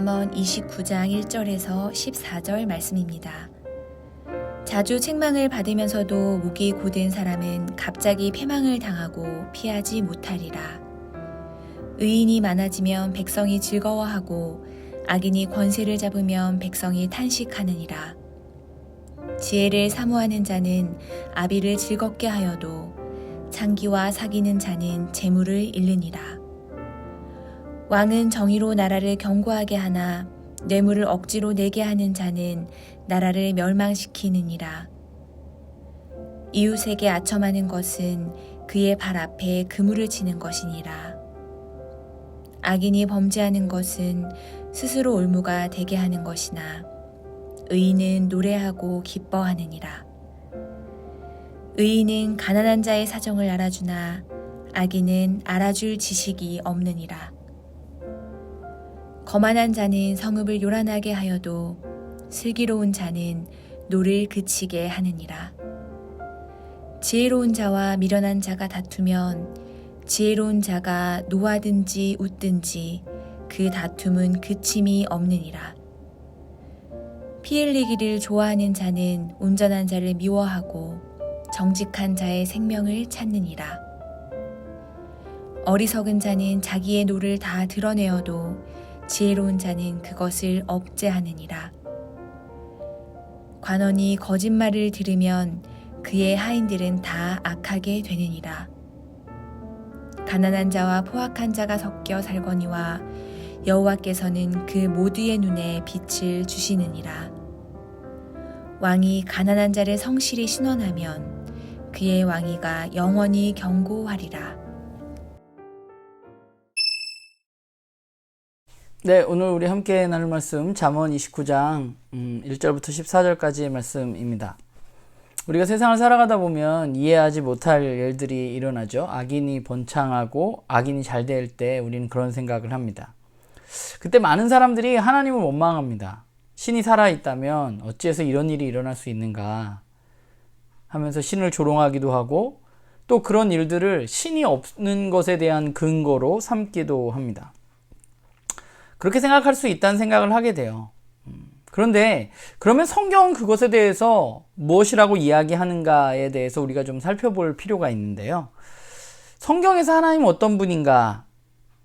잠언 29장 1절에서 14절 말씀입니다. 자주 책망을 받으면서도 목이 곧은 사람은 갑자기 패망을 당하고 피하지 못하리라. 의인이 많아지면 백성이 즐거워하고 악인이 권세를 잡으면 백성이 탄식하느니라. 지혜를 사모하는 자는 아비를 즐겁게 하여도 창기와 사귀는 자는 재물을 잃느니라. 왕은 정의로 나라를 견고하게 하나 뇌물을 억지로 내게 하는 자는 나라를 멸망시키느니라. 이웃에게 아첨하는 것은 그의 발 앞에 그물을 치는 것이니라. 악인이 범죄하는 것은 스스로 올무가 되게 하는 것이나 의인은 노래하고 기뻐하느니라. 의인은 가난한 자의 사정을 알아주나 악인은 알아줄 지식이 없느니라. 거만한 자는 성읍을 요란하게 하여도 슬기로운 자는 노를 그치게 하느니라. 지혜로운 자와 미련한 자가 다투면 지혜로운 자가 노하든지 웃든지 그 다툼은 그침이 없느니라. 피 흘리기를 좋아하는 자는 온전한 자를 미워하고 정직한 자의 생명을 찾느니라. 어리석은 자는 자기의 노를 다 드러내어도 지혜로운 자는 그것을 억제하느니라. 관원이 거짓말을 들으면 그의 하인들은 다 악하게 되느니라. 가난한 자와 포악한 자가 섞여 살거니와 여호와께서는 그 모두의 눈에 빛을 주시느니라. 왕이 가난한 자를 성실히 신원하면 그의 왕위가 영원히 견고하리라. 네, 오늘 우리 함께 나눌 말씀 잠언 29장 1절부터 14절까지의 말씀입니다. 우리가 세상을 살아가다 보면 이해하지 못할 일들이 일어나죠. 악인이 번창하고 악인이 잘 될 때 우리는 그런 생각을 합니다. 그때 많은 사람들이 하나님을 원망합니다. 신이 살아있다면 어찌해서 이런 일이 일어날 수 있는가 하면서 신을 조롱하기도 하고 또 그런 일들을 신이 없는 것에 대한 근거로 삼기도 합니다. 그렇게 생각할 수 있다는 생각을 하게 돼요. 그런데 그러면 성경은 그것에 대해서 무엇이라고 이야기하는가에 대해서 우리가 좀 살펴볼 필요가 있는데요. 성경에서 하나님은 어떤 분인가에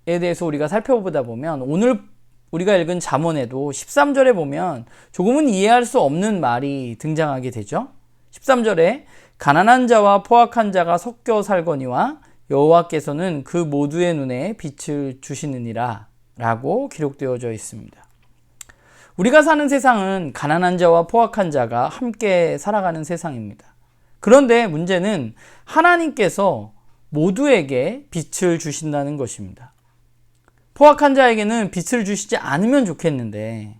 대해서 우리가 살펴보다 보면 오늘 우리가 읽은 잠언에도 13절에 보면 조금은 이해할 수 없는 말이 등장하게 되죠. 13절에 가난한 자와 포악한 자가 섞여 살거니와 여호와께서는 그 모두의 눈에 빛을 주시느니라 라고 기록되어져 있습니다. 우리가 사는 세상은 가난한 자와 포악한 자가 함께 살아가는 세상입니다. 그런데 문제는 하나님께서 모두에게 빛을 주신다는 것입니다. 포악한 자에게는 빛을 주시지 않으면 좋겠는데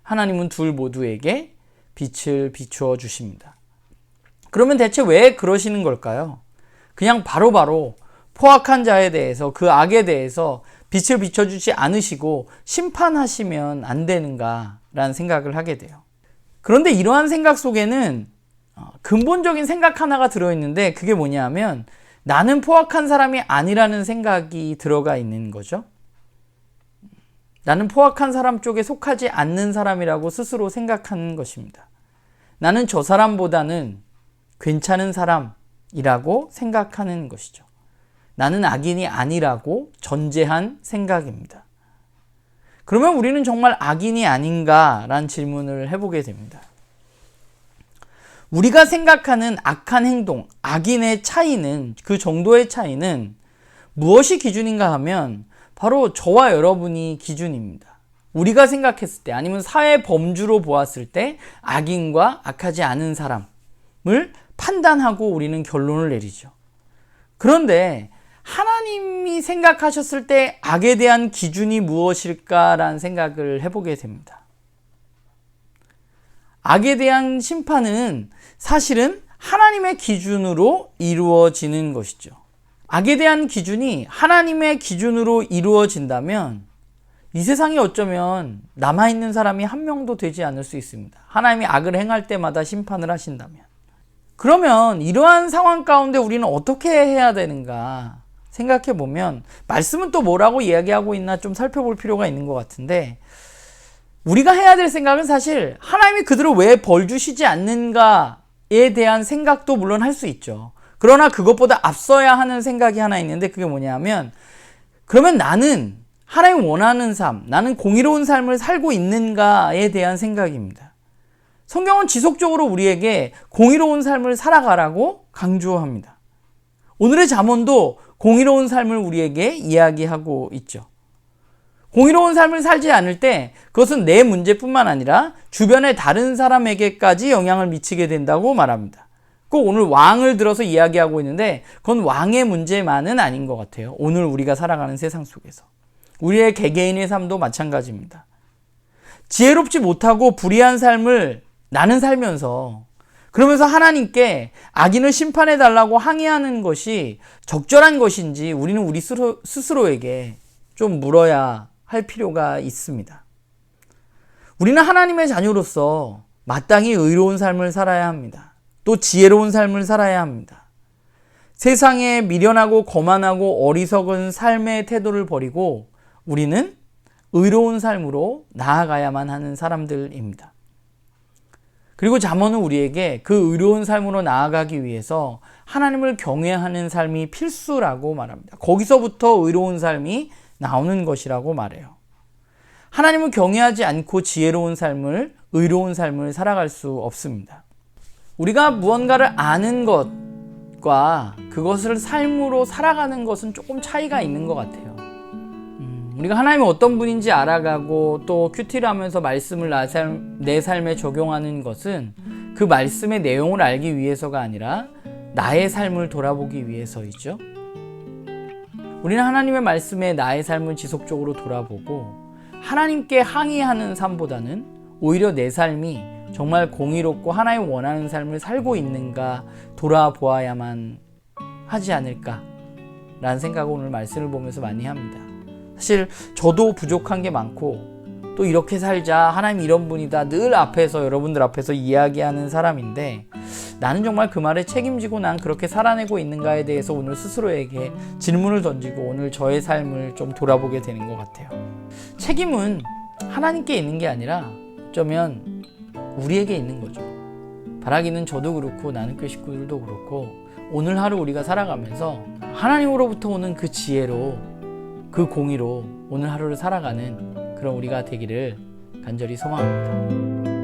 하나님은 둘 모두에게 빛을 비추어 주십니다. 그러면 대체 왜 그러시는 걸까요? 그냥 바로바로 포악한 자에 대해서 그 악에 대해서 빛을 비춰주지 않으시고 심판하시면 안 되는가라는 생각을 하게 돼요. 그런데 이러한 생각 속에는 근본적인 생각 하나가 들어있는데 그게 뭐냐면 나는 포악한 사람이 아니라는 생각이 들어가 있는 거죠. 나는 포악한 사람 쪽에 속하지 않는 사람이라고 스스로 생각하는 것입니다. 나는 저 사람보다는 괜찮은 사람이라고 생각하는 것이죠. 나는 악인이 아니라고 전제한 생각입니다. 그러면 우리는 정말 악인이 아닌가라는 질문을 해보게 됩니다. 우리가 생각하는 악한 행동, 악인의 차이는, 그 정도의 차이는 무엇이 기준인가 하면 바로 저와 여러분이 기준입니다. 우리가 생각했을 때 아니면 사회 범주로 보았을 때 악인과 악하지 않은 사람을 판단하고 우리는 결론을 내리죠. 그런데 하나님이 생각하셨을 때 악에 대한 기준이 무엇일까라는 생각을 해보게 됩니다. 악에 대한 심판은 사실은 하나님의 기준으로 이루어지는 것이죠. 악에 대한 기준이 하나님의 기준으로 이루어진다면 이 세상에 어쩌면 남아있는 사람이 한 명도 되지 않을 수 있습니다. 하나님이 악을 행할 때마다 심판을 하신다면. 그러면 이러한 상황 가운데 우리는 어떻게 해야 되는가 생각해 보면 말씀은 또 뭐라고 이야기하고 있나 좀 살펴볼 필요가 있는 것 같은데 우리가 해야 될 생각은 사실 하나님이 그들을 왜 벌 주시지 않는가에 대한 생각도 물론 할 수 있죠. 그러나 그것보다 앞서야 하는 생각이 하나 있는데 그게 뭐냐면 그러면 나는 하나님 원하는 삶, 나는 공의로운 삶을 살고 있는가에 대한 생각입니다. 성경은 지속적으로 우리에게 공의로운 삶을 살아가라고 강조합니다. 오늘의 잠언도 공의로운 삶을 우리에게 이야기하고 있죠. 공의로운 삶을 살지 않을 때 그것은 내 문제뿐만 아니라 주변의 다른 사람에게까지 영향을 미치게 된다고 말합니다. 꼭 오늘 왕을 들어서 이야기하고 있는데 그건 왕의 문제만은 아닌 것 같아요. 오늘 우리가 살아가는 세상 속에서. 우리의 개개인의 삶도 마찬가지입니다. 지혜롭지 못하고 불의한 삶을 나는 살면서 그러면서 하나님께 악인을 심판해달라고 항의하는 것이 적절한 것인지 우리는 우리 스스로에게 좀 물어야 할 필요가 있습니다. 우리는 하나님의 자녀로서 마땅히 의로운 삶을 살아야 합니다. 또 지혜로운 삶을 살아야 합니다. 세상에 미련하고 거만하고 어리석은 삶의 태도를 버리고 우리는 의로운 삶으로 나아가야만 하는 사람들입니다. 그리고 잠언은 우리에게 그 의로운 삶으로 나아가기 위해서 하나님을 경외하는 삶이 필수라고 말합니다. 거기서부터 의로운 삶이 나오는 것이라고 말해요. 하나님을 경외하지 않고 지혜로운 삶을, 의로운 삶을 살아갈 수 없습니다. 우리가 무언가를 아는 것과 그것을 삶으로 살아가는 것은 조금 차이가 있는 것 같아요. 우리가 하나님이 어떤 분인지 알아가고 또 큐티를 하면서 말씀을 내 삶에 적용하는 것은 그 말씀의 내용을 알기 위해서가 아니라 나의 삶을 돌아보기 위해서이죠. 우리는 하나님의 말씀에 나의 삶을 지속적으로 돌아보고 하나님께 항의하는 삶보다는 오히려 내 삶이 정말 공의롭고 하나님 원하는 삶을 살고 있는가 돌아보아야만 하지 않을까라는 생각을 오늘 말씀을 보면서 많이 합니다. 사실 저도 부족한 게 많고 또 이렇게 살자 하나님 이런 분이다 늘 앞에서 여러분들 앞에서 이야기하는 사람인데 나는 정말 그 말에 책임지고 난 그렇게 살아내고 있는가에 대해서 오늘 스스로에게 질문을 던지고 오늘 저의 삶을 좀 돌아보게 되는 것 같아요. 책임은 하나님께 있는 게 아니라 어쩌면 우리에게 있는 거죠. 바라기는 저도 그렇고 나는 그 식구들도 그렇고 오늘 하루 우리가 살아가면서 하나님으로부터 오는 그 지혜로 그 공의로 오늘 하루를 살아가는 그런 우리가 되기를 간절히 소망합니다.